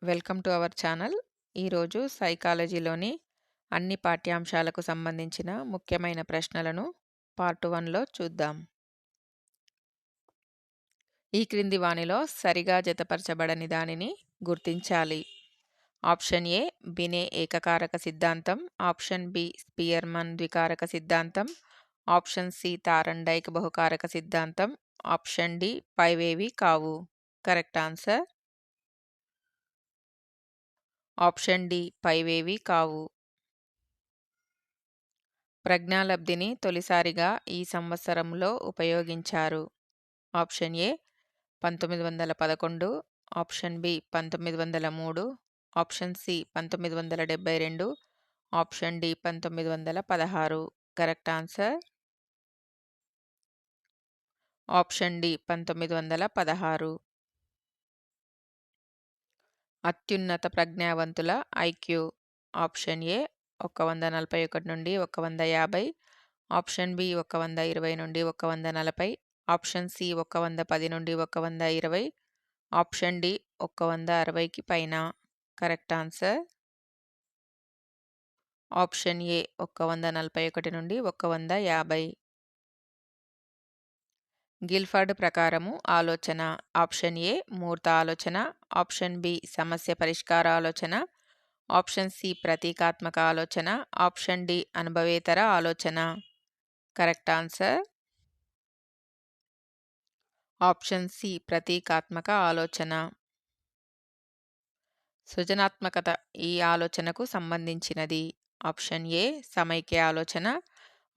Welcome to our channel. ఈరోజు సైకాలజీలోని అన్ని పాఠ్యాంశాలకు సంబంధించిన ముఖ్యమైన ప్రశ్నలను పార్ట్ 1లో చూద్దాం. ఈ క్రింది వానిలో సరిగా జతపరచబడని దానిని గుర్తించాలి. ఆప్షన్ ఏ బినే ఏకకారక సిద్ధాంతం, ఆప్షన్ బి స్పియర్మన్ ద్వికారక సిద్ధాంతం, ఆప్షన్ సి తారండైక్ బహుకారక సిద్ధాంతం, ఆప్షన్ డి పైవేవి కావు. కరెక్ట్ ఆన్సర్ ఆప్షన్ డి పైవేవి కావు. ప్రజ్ఞాలబ్ధిని తొలిసారిగా ఈ సంవత్సరంలో ఉపయోగించారు. Option A 1911, option B 1903, option C 1972, option D 1916. Correct answer option D 1916. అత్యున్నత ప్రజ్ఞావంతుల ఐక్యూ. ఆప్షన్ ఏ 141 నుండి 150, ఆప్షన్ బి 120 నుండి 140, ఆప్షన్ సి 110 నుండి 120, ఆప్షన్ డి 160కి పైన. కరెక్ట్ ఆన్సర్ ఆప్షన్ ఏ 141 నుండి 150. గిల్ఫర్డ్ ప్రకారము ఆలోచన. ఆప్షన్ ఏ మూర్త ఆలోచన, ఆప్షన్ బి సమస్య పరిష్కార ఆలోచన, ఆప్షన్ సి ప్రతీకాత్మక ఆలోచన, ఆప్షన్ డి అనుభవేతర ఆలోచన. కరెక్ట్ ఆన్సర్ ఆప్షన్ సి ప్రతీకాత్మక ఆలోచన. సృజనాత్మకత ఈ ఆలోచనకు సంబంధించినది. ఆప్షన్ ఏ సమైక్య ఆలోచన,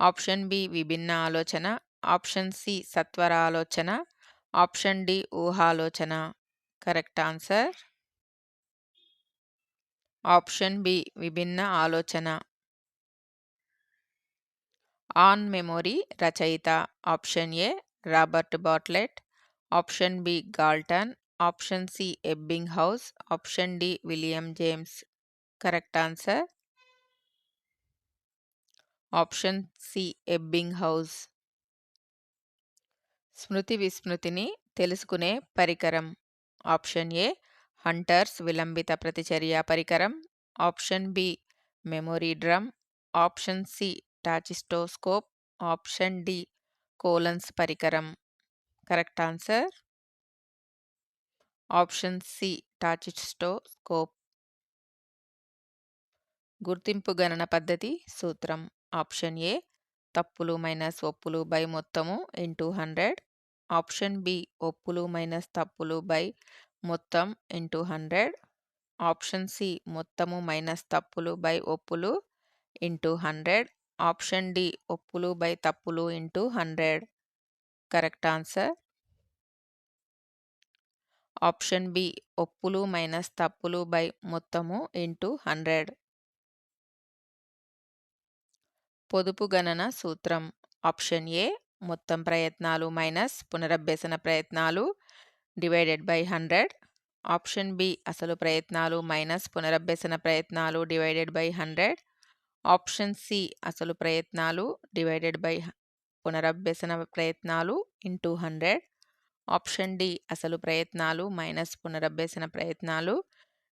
ఆప్షన్ బి విభిన్న ఆలోచన, ఆప్షన్ సి సత్వర ఆలోచన, ఆప్షన్ డి ఊహాలోచన. కరెక్ట్ ఆన్సర్ ఆప్షన్ బి విభిన్న ఆలోచన. ఆన్ మెమొరీ రచయిత. Option A Robert Bartlett, option B Galton, option C Ebbinghaus, option D William James. Correct answer option C Ebbinghaus. స్మృతి విస్మృతిని తెలుసుకునే పరికరం. ఆప్షన్ ఏ హంటర్స్ విలంబిత ప్రతిచర్య పరికరం, option B memory drum, option C tachistoscope, option D కోలన్స్ పరికరం. Correct answer option C tachistoscope. గుర్తింపు గణన పద్ధతి సూత్రం. ఆప్షన్ ఏ తప్పులు మైనస్ ఒప్పులు బై మొత్తము ఇంటూ 100, ఆప్షన్ బి ఒప్పులు మైనస్ తప్పులు బై మొత్తం ఇంటూ 100, ఆప్షన్ సి మొత్తము మైనస్ తప్పులు బై ఒప్పులు ఇంటూ 100, ఆప్షన్ డి ఒప్పులు బై తప్పులు into 100. Correct answer option B ఒప్పులు మైనస్ తప్పులు బై మొత్తము ఇంటూ 100. పొదుపు గణన సూత్రం. ఆప్షన్ ఏ మొత్తం ప్రయత్నాలు మైనస్ పునరభ్యసన ప్రయత్నాలు డివైడెడ్ బై 100, ఆప్షన్ బి అసలు ప్రయత్నాలు మైనస్ పునరభ్యసన ప్రయత్నాలు డివైడెడ్ బై 100, ఆప్షన్ సి అసలు ప్రయత్నాలు డివైడెడ్ బై పునరభ్యసన ప్రయత్నాలు ఇంటూ 100, ఆప్షన్ డి అసలు ప్రయత్నాలు మైనస్ పునరభ్యసన ప్రయత్నాలు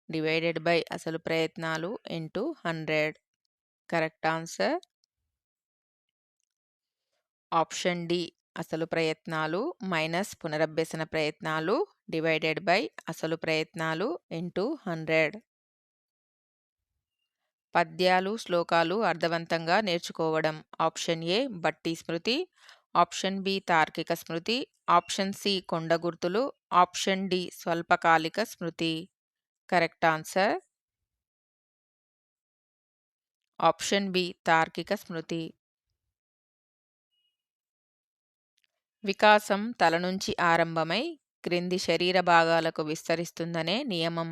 డివైడెడ్ బై అసలు ప్రయత్నాలు into 100. Correct answer option D అసలు ప్రయత్నాలు మైనస్ పునరభ్యసన ప్రయత్నాలు డివైడెడ్ బై అసలు ప్రయత్నాలు ఇంటూ 100. పద్యాలు శ్లోకాలు అర్థవంతంగా నేర్చుకోవడం. ఆప్షన్ ఏ బట్టి స్మృతి, ఆప్షన్ బి తార్కిక స్మృతి, ఆప్షన్ సి కొండ గుర్తులు, ఆప్షన్ డి స్వల్పకాలిక స్మృతి. కరెక్ట్ ఆన్సర్ ఆప్షన్ బి తార్కిక స్మృతి. వికాసం తల నుంచి ఆరంభమై క్రింది శరీర భాగాలకు విస్తరిస్తుందనే నియమం.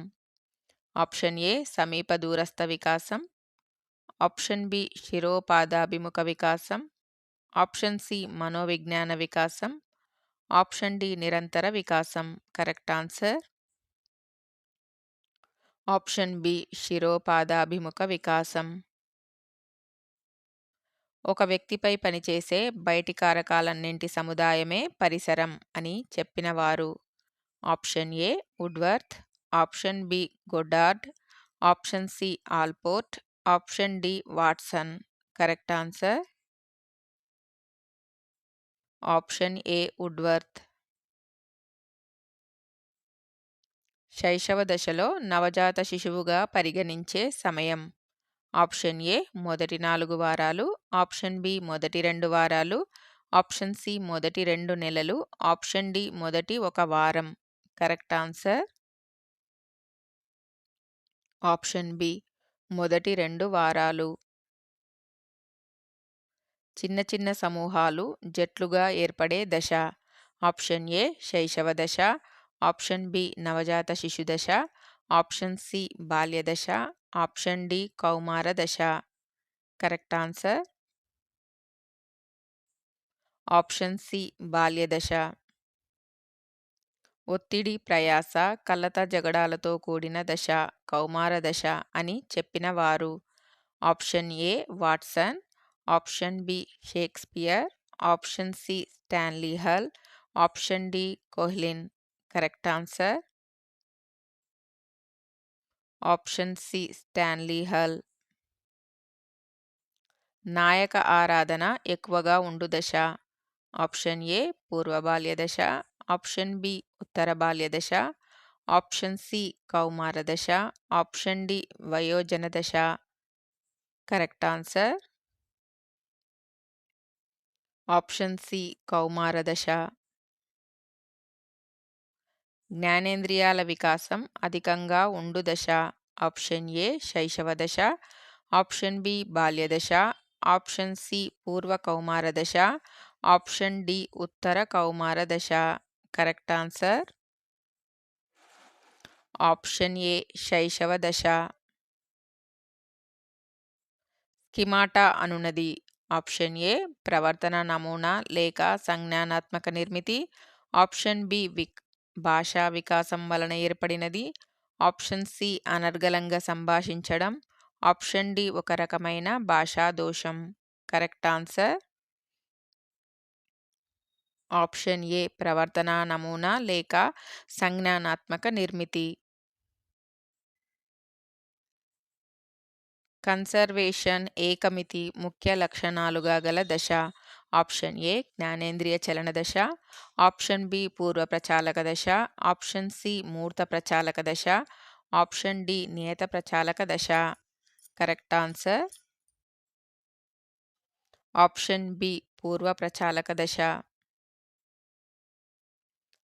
ఆప్షన్ ఏ సమీప దూరస్థ వికాసం, ఆప్షన్ బి శిరోపాదాభిముఖ వికాసం, ఆప్షన్ సి మనోవిజ్ఞాన వికాసం, ఆప్షన్ డి నిరంతర వికాసం. కరెక్ట్ ఆన్సర్ ఆప్షన్ బి శిరోపాదాభిముఖ వికాసం. ఒక వ్యక్తిపై పనిచేసే బయటి కారకాలన్నింటి సముదాయమే పరిసరం అని చెప్పినవారు. Option A Woodworth, option B Goddard, option C Allport, option D Watson. Correct answer option A Woodworth. శైశవ దశలో నవజాత శిశువుగా పరిగణించే సమయం. ఆప్షన్ ఏ మొదటి 4 వారాలు, ఆప్షన్ బి మొదటి 2 వారాలు, ఆప్షన్ సి మొదటి 2 నెలలు, ఆప్షన్ డి మొదటి 1 వారం. కరెక్ట్ ఆన్సర్ ఆప్షన్ బి మొదటి 2 వారాలు. చిన్న చిన్న సమూహాలు జట్లుగా ఏర్పడే దశ. ఆప్షన్ ఏ శైశవ దశ, ఆప్షన్ బి నవజాత శిశు దశ, ఆప్షన్ సి బాల్య దశ, ఆప్షన్ డి కౌమార దశ. కరెక్ట్ ఆన్సర్ ఆప్షన్ సి బాల్య దశ. ఒత్తిడి, ప్రయాస, కలత జగడాలతో కూడిన దశ కౌమార దశ అని చెప్పిన వారు. Option A Watson, option B Shakespeare, option C Stanley Hall, option D కోహ్లిన్. Correct answer option C Stanley Hall. నాయక ఆరాధన ఎక్కువగా ఉండు దశ. ఆప్షన్ ఏ పూర్వ బాల్య దశ, ఆప్షన్ బి ఉత్తర బాల్య దశ, ఆప్షన్ సి కౌమార దశ, ఆప్షన్ డి వయోజన దశ. కరెక్ట్ ఆన్సర్ ఆప్షన్ సి కౌమార దశ. జ్ఞానేంద్రియాల వికాసం అధికంగా ఉండు దశ. ఆప్షన్ ఏ శైశవ దశ, ఆప్షన్ బి బాల్య దశ, ఆప్షన్ సి పూర్వ కౌమార దశ, ఆప్షన్ డి ఉత్తర కౌమార దశ. కరెక్ట్ ఆన్సర్ ఆప్షన్ ఏ శైశవ దశ. స్కిమాటా అనునది. ఆప్షన్ ఏ ప్రవర్తన నమూనా లేక సంజ్ఞానాత్మక నిర్మితి, ఆప్షన్ బి భాషా వికాసం వలన ఏర్పడినది, ఆప్షన్ సి అనర్గళంగా సంభాషించడం, ఆప్షన్ డి ఒక రకమైన భాషా దోషం. కరెక్ట్ ఆన్సర్ ఆప్షన్ ఏ ప్రవర్తనా నమూనా లేక సంజ్ఞానాత్మక నిర్మితి. కన్సర్వేషన్ ఏకమితి ముఖ్య లక్షణాలుగా గల దశ. ఆప్షన్ ఏ జ్ఞానేంద్రియ చలన దశ, ఆప్షన్ బి పూర్వ ప్రచాలక దశ, ఆప్షన్ సి మూర్త ప్రచాలక దశ, ఆప్షన్ డి నియత ప్రచాలక దశ. కరెక్ట్ ఆన్సర్ ఆప్షన్ బి పూర్వ ప్రచాలక దశ.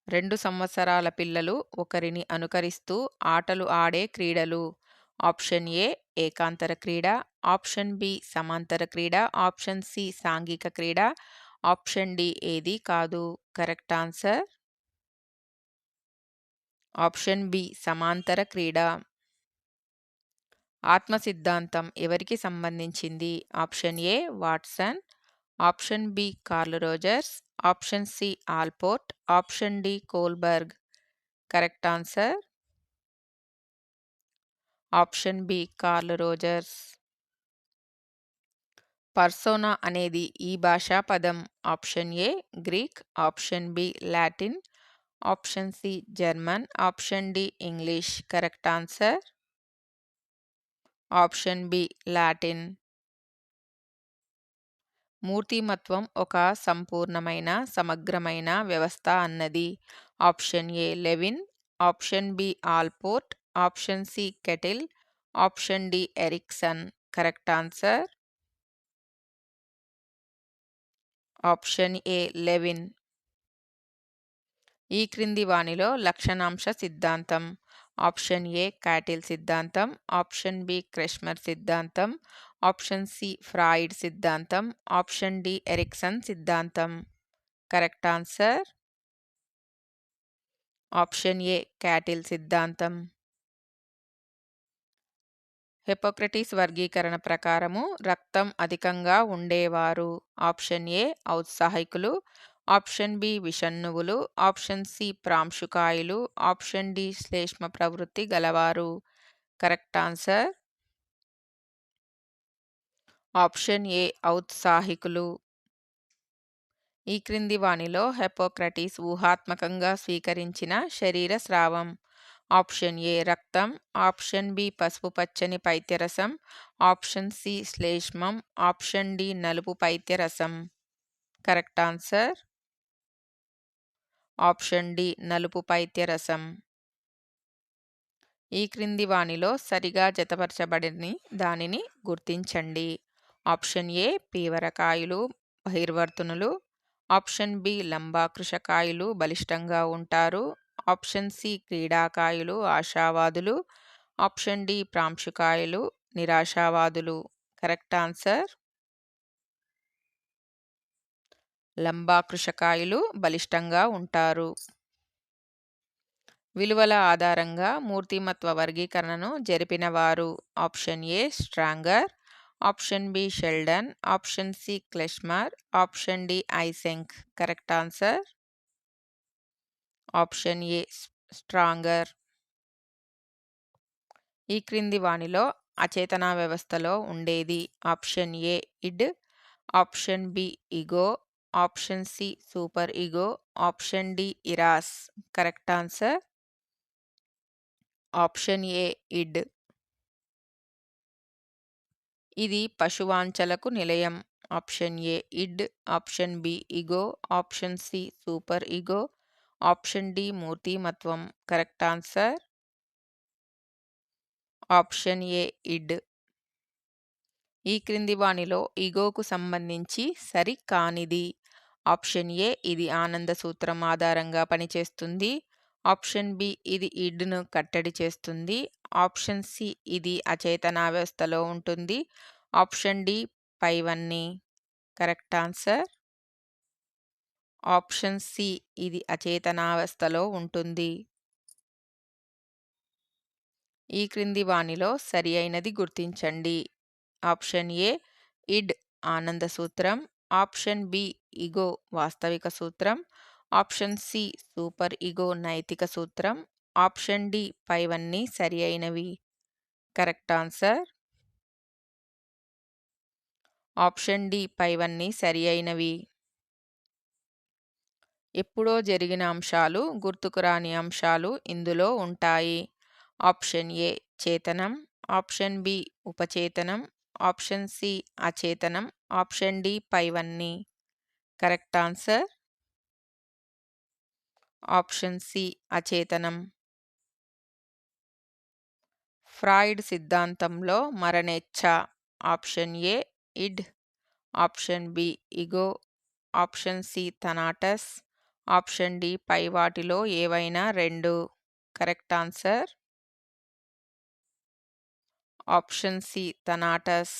2 సంవత్సరాల పిల్లలు ఒకరిని అనుకరిస్తూ ఆటలు ఆడే క్రీడలు. ఆప్షన్ ఏ ఏకాంతర క్రీడ, ఆప్షన్ బి సమాంతర క్రీడ, ఆప్షన్ సి సాంఘిక క్రీడ, ఆప్షన్ డి ఏది కాదు. కరెక్ట్ ఆన్సర్ ఆప్షన్ బి సమాంతర క్రీడ. ఆత్మ సిద్ధాంతం ఎవరికి సంబంధించింది. Option A Watson, option B Carl Rogers, option C Allport, option D Kohlberg. Correct answer option B Carl Rogers. Persona అనేది ఈ భాషా పదం. Option A Greek, option B Latin, option C German, option D English. Correct answer option B Latin. మూర్తిమత్వం ఒక సంపూర్ణమైన సమగ్రమైన వ్యవస్థ అన్నది. Option A Lewin, option B Allport, option C Cattell, option D Erikson. Correct answer option A Lewin. ఈ క్రింది వానిలో లక్షణాంశ సిద్ధాంతం. ఆప్షన్ ఏ కాటిల్ సిద్ధాంతం, ఆప్షన్ బి క్రెష్మర్ సిద్ధాంతం, ఆప్షన్ సి ఫ్రాయిడ్ సిద్ధాంతం, ఆప్షన్ డి ఎరిక్సన్ సిద్ధాంతం. Correct answer option A Cattell సిద్ధాంతం. హిపోక్రటీస్ వర్గీకరణ ప్రకారము రక్తం అధికంగా ఉండేవారు. ఆప్షన్ ఏ ఔత్సాహికులు, ఆప్షన్ బి విషణ్ణువులు, ఆప్షన్ సి ప్రాంశుకాయులు, ఆప్షన్ డి శ్లేష్మ ప్రవృత్తి గలవారు. కరెక్ట్ ఆన్సర్ ఆప్షన్ ఏ ఔత్సాహికులు. ఈ క్రింది వానిలో హిపోక్రటీస్ ఊహాత్మకంగా స్వీకరించిన శరీర స్రావం. ఆప్షన్ ఏ రక్తం, ఆప్షన్ బి పసుపు పచ్చని పైత్యరసం, ఆప్షన్ సి శ్లేష్మం, ఆప్షన్ డి నలుపు పైత్యరసం. కరెక్ట్ ఆన్సర్ ఆప్షన్ డి నలుపు పైత్యరసం. ఈ క్రింది వానిలో సరిగా జతపరచబడని దానిని గుర్తించండి. ఆప్షన్ ఏ పీవరకాయులు బహిర్వర్తనులు, ఆప్షన్ బి లంబాకృశకాయులు బలిష్టంగా ఉంటారు, ఆప్షన్ సి క్రీడాకాయులు ఆశావాదులు, ఆప్షన్ డి ప్రాంశుకాయులు నిరాశావాదులు. కరెక్ట్ ఆన్సర్ లంబాకృశకాయులు బలిష్టంగా ఉంటారు. విలువల ఆధారంగా మూర్తిమత్వ వర్గీకరణను జరిపినవారు. Option A Spranger, option B Sheldon, option C Kretschmer, option D Eysenck. Correct answer option A Spranger. ఈ క్రింది వానిలో అచేతన వ్యవస్థలో ఉండేది. Option A id, option B ego, option C super ego, option D Eros. Correct answer option A id. ఇది పశువాంఛలకు నిలయం. Option A id, option B ego, option C super ego, option D మూర్తిమత్వం. Correct answer option A id. ఈ క్రింది వానిలో ఇగోకు సంబంధించి సరి కానిది. ఆప్షన్ ఏ ఇది ఆనంద సూత్రం ఆధారంగా పనిచేస్తుంది, ఆప్షన్ బి ఇది ఇడ్ను కట్టడి చేస్తుంది, ఆప్షన్ సి ఇది అచేతన వ్యవస్థలో ఉంటుంది, ఆప్షన్ డి పైవన్నీ. కరెక్ట్ ఆన్సర్ ఆప్షన్ సి ఇది అచేతనావస్థలో ఉంటుంది. ఈ క్రింది వానిలో సరి అయినది గుర్తించండి. ఆప్షన్ ఏ ఇడ్ ఆనంద సూత్రం, ఆప్షన్ బి ఇగో వాస్తవిక సూత్రం, ఆప్షన్ సి సూపర్ ఇగో నైతిక సూత్రం, ఆప్షన్ డి పైవన్నీ సరి అయినవి. కరెక్ట్ ఆన్సర్ ఆప్షన్ డి పైవన్నీ సరి అయినవి. ఎప్పుడో జరిగిన అంశాలు, గుర్తుకు రాని అంశాలు ఇందులో ఉంటాయి. ఆప్షన్ ఏ చేతనం, ఆప్షన్ బి ఉపచేతనం, ఆప్షన్ సి అచేతనం, ఆప్షన్ డి పైవన్నీ. కరెక్ట్ ఆన్సర్ ఆప్షన్ సి అచేతనం. ఫ్రాయిడ్ సిద్ధాంతంలో మరణేచ్ఛ. Option A id, option B ego, option C Thanatos, option D పై వాటిలో ఏవైనా రెండు. Correct answer option C Thanatos.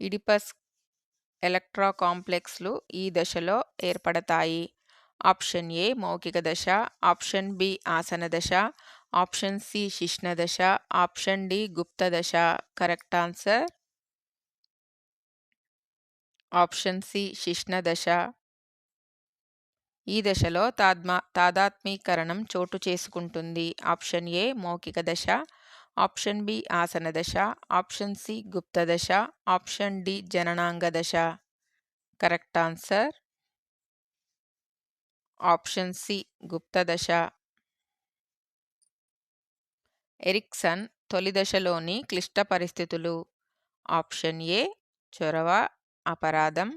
Oedipus Electra కాంప్లెక్స్లు ఈ దశలో ఏర్పడతాయి. ఆప్షన్ ఏ మౌఖిక దశ, ఆప్షన్ బి ఆసన దశ, ఆప్షన్ సి శిష్ణ దశ, ఆప్షన్ డి గుప్త దశ. కరెక్ట్ ఆన్సర్ ఆప్షన్ సి శిష్ణ దశ. ఈ దశలో తాదాత్మీకరణం చోటు చేసుకుంటుంది. ఆప్షన్ ఏ మౌఖిక దశ, ఆప్షన్ బి ఆసన దశ, ఆప్షన్ సి గుప్త దశ, ఆప్షన్ డి జననాంగ దశ. కరెక్ట్ ఆన్సర్ ఆప్షన్ సి గుప్త దశ. ఎరిక్సన్ తొలి దశలోని క్లిష్ట పరిస్థితులు. ఆప్షన్ ఏ చొరవ, అపరాధం,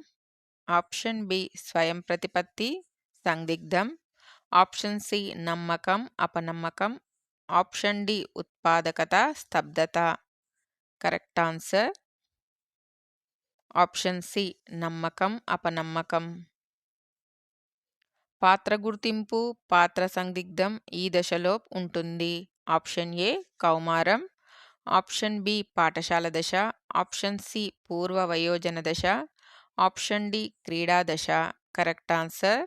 ఆప్షన్ బి స్వయం ప్రతిపత్తి, సందిగ్ధం, ఆప్షన్ సి నమ్మకం, అపనమ్మకం, ఆప్షన్ డి ఉత్పాదకత, స్తబ్దత. కరెక్ట్ ఆన్సర్ ఆప్షన్ సి నమ్మకం, అపనమ్మకం. పాత్ర గుర్తింపు, పాత్ర సందిగ్ధం ఈ దశలో ఉంటుంది. ఆప్షన్ ఏ కౌమారం, ఆప్షన్ బి పాఠశాల దశ, ఆప్షన్ సి పూర్వ వయోజన దశ, ఆప్షన్ డి క్రీడా దశ. కరెక్ట్ ఆన్సర్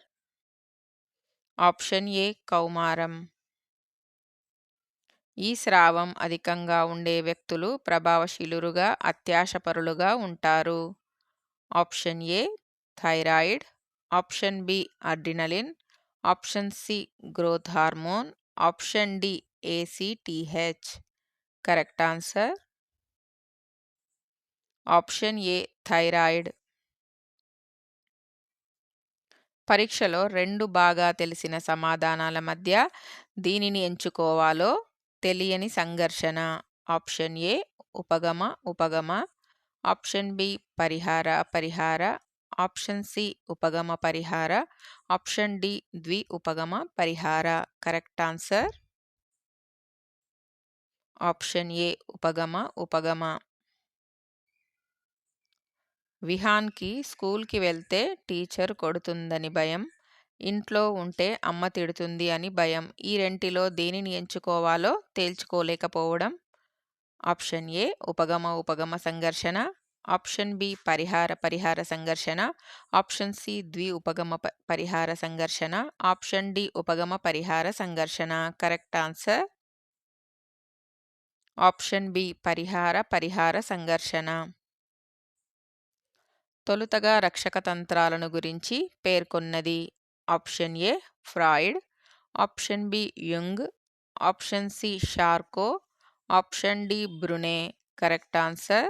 ఆప్షన్ ఏ కౌమారం. ఈ స్రావం అధికంగా ఉండే వ్యక్తులు ప్రభావశీలురుగా, అత్యాశపరులుగా ఉంటారు. Option A thyroid, option B adrenaline, option C growth hormone, option D ACTH. Correct answer option A thyroid. పరీక్షలో 2 బాగా తెలిసిన సమాధానాల మధ్య దీనిని ఎంచుకోవాలో తెలియని సంఘర్షణ. ఆప్షన్ ఏ ఉపగమ ఉపగమ, ఆప్షన్ బి పరిహార పరిహార, ఆప్షన్ సి ఉపగమ పరిహార, ఆప్షన్ డి ద్వి ఉపగమ పరిహార. కరెక్ట్ ఆన్సర్ ఆప్షన్ ఏ ఉపగమ ఉపగమ. విహాన్‌కి స్కూల్‌కి వెళ్తే టీచర్ కొడుతుందని భయం, ఇంట్లో ఉంటే అమ్మ తిడుతుంది అని భయం. ఈ రెంటిలో దేనిని ఎంచుకోవాలో తేల్చుకోలేకపోవడం. ఆప్షన్ ఏ ఉపగమ ఉపగమ సంఘర్షణ, ఆప్షన్ బి పరిహార పరిహార సంఘర్షణ, ఆప్షన్ సి ద్వి ఉపగమ పరిహార సంఘర్షణ, ఆప్షన్ డి ఉపగమ పరిహార సంఘర్షణ. కరెక్ట్ ఆన్సర్ ఆప్షన్ బి పరిహార పరిహార సంఘర్షణ. తొలుతగా రక్షక తంత్రాలను గురించి పేర్కొన్నది. Option A Freud, option B Jung, option C Charcot, option D Breuer. Correct answer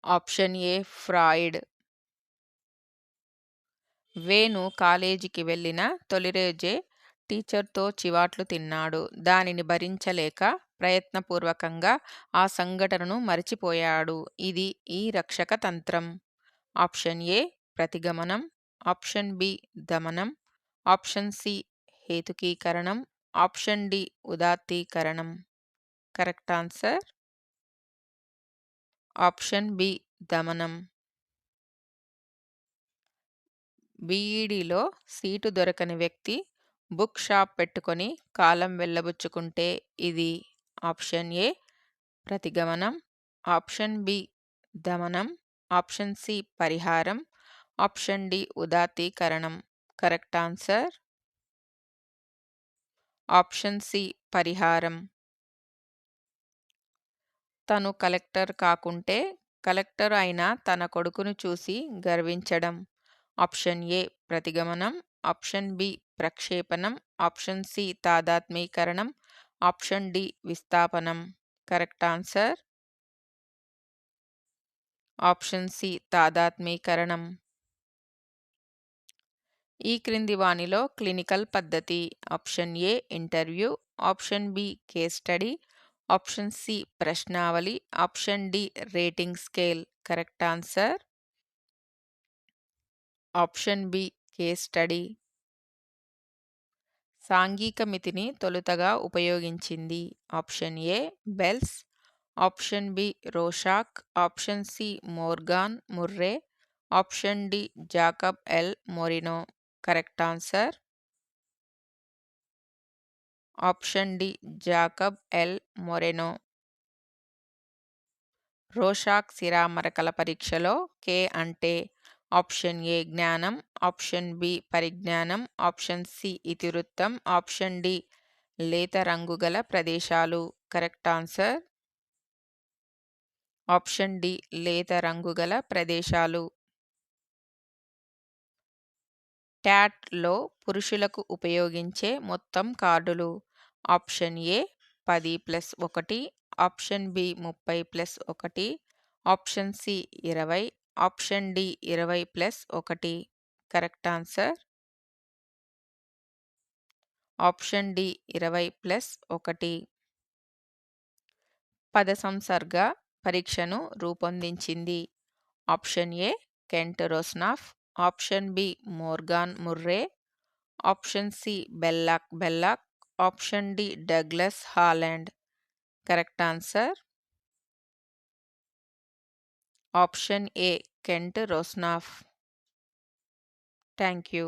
option A Freud. Venu కాలేజీకి వెళ్ళిన తొలి రోజే టీచర్తో చివాట్లు తిన్నాడు. దానిని భరించలేక ప్రయత్నపూర్వకంగా ఆ సంఘటనను మరిచిపోయాడు. ఇది ఈ రక్షక తంత్రం. ఆప్షన్ ఏ ప్రతిగమనం, ఆప్షన్ బి దమనం, ఆప్షన్ సి హేతుకీకరణం, ఆప్షన్ డి ఉదాత్తీకరణం. కరెక్ట్ ఆన్సర్ ఆప్షన్ బి దమనం. బీఈడీలో సీటు దొరకని వ్యక్తి బుక్ షాప్ పెట్టుకొని కాలం వెళ్ళబుచ్చుకుంటే ఇది. ఆప్షన్ ఏ ప్రతిగమనం, ఆప్షన్ బి దమనం, ఆప్షన్ సి పరిహారం, ఆప్షన్ డి ఉదాత్తీకరణం. కరెక్ట్ ఆన్సర్ ఆప్షన్ సి పరిహారం. తను కలెక్టర్ కాకుంటే కలెక్టర్ అయిన తన కొడుకును చూసి గర్వించడం. ఆప్షన్ ఏ ప్రతిగమనం, ఆప్షన్ బి ప్రక్షేపణం, ఆప్షన్ సి తాదాత్మీకరణం, ఆప్షన్ డి విస్థాపనం. కరెక్ట్ ఆన్సర్ ఆప్షన్ సి తాదాత్మీకరణం. ఈ క్రింది వానిలో క్లినికల్ పద్ధతి. Option A interview, option B case study, option C ప్రశ్నావళి, option D rating scale. Correct answer option B case study. సాంఘిక మితిని తొలుతగా ఉపయోగించింది. Option A Bales, option B Rorschach, option C Morgan Murray, option D Jacob L Moreno. Correct answer option D Jacob L Moreno. Rorschach సిరామరకల పరీక్షలో K అంటే option A జ్ఞానం, option B పరిజ్ఞానం, option C ఇతివృత్తం, ఆప్షన్ డి లేత రంగు గల ప్రదేశాలు. కరెక్ట్ ఆన్సర్ ఆప్షన్ డి లేత రంగు గల ప్రదేశాలు. ట్యాట్లో పురుషులకు ఉపయోగించే మొత్తం కార్డులు. Option A 10+1, option B 30+1, option C 20, option D 20+1. Correct answer option D 20+1. పద సంసర్గ పరీక్షను రూపొందించింది. Option A Kent Rosanoff, option B Morgan Murray, option C Bellak Bellak, option D Douglas Holland. Correct answer option A Kent Rosanoff. Thank you.